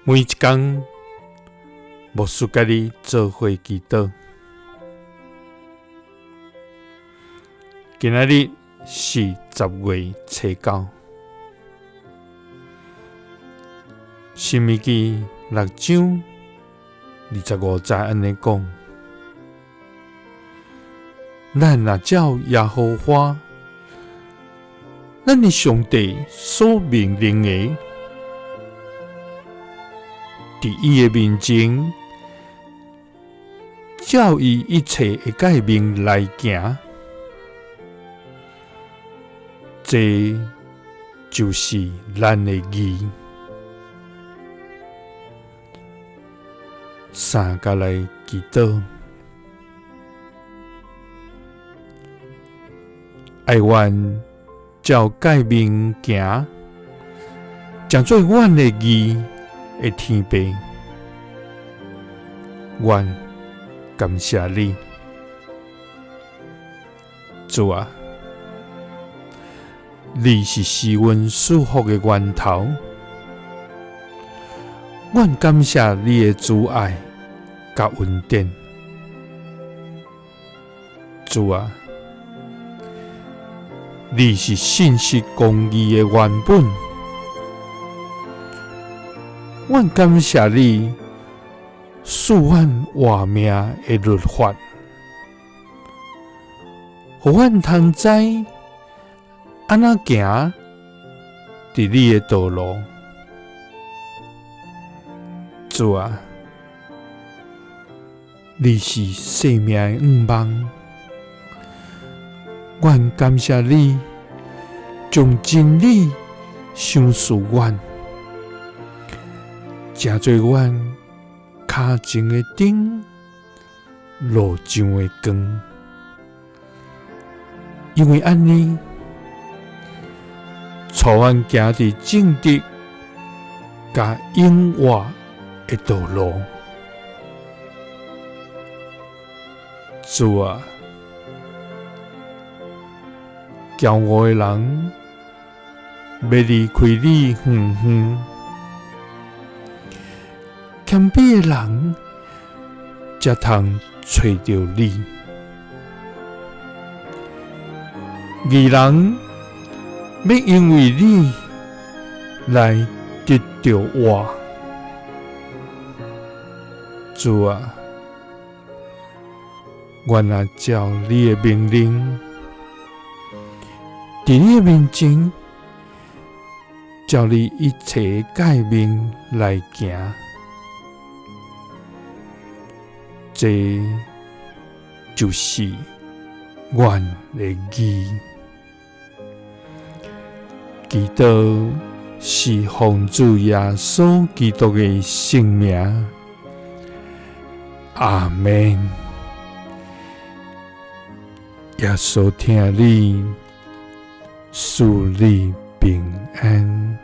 每一天，牧师甲你做伙祈祷。今仔日是10月初9，申命記6章25節安尼講：咱若照耶和華咱的上帝所命令的，伫伊的面前，照伊一切的誡命來行，這就是咱的義。三甲來祈禱，愛願照誡命行，將做阮的義的天父，阮感謝你，主啊！你是使阮祝福的源頭，阮感謝你的慈愛甲恩典，主啊！你是信實公義的原本，阮感謝你賜阮活命的律法，互阮通知安怎行佇你的道路。主啊！你是生命的盼望，阮感謝你將真理賞賜阮，成做阮腳前的燈，路上的光。因為安尼，助阮行佇正直甲永活的道路。主啊！驕傲的人要離開你遠遠，謙卑的人才通找到你。義人要因為你來得到活。主啊！阮若照你的命令，佇你的面前，照你一切誡命來行，這就是阮的義。祈禱是奉主耶穌基督的聖名，阿們。耶穌聽你，賜你平安。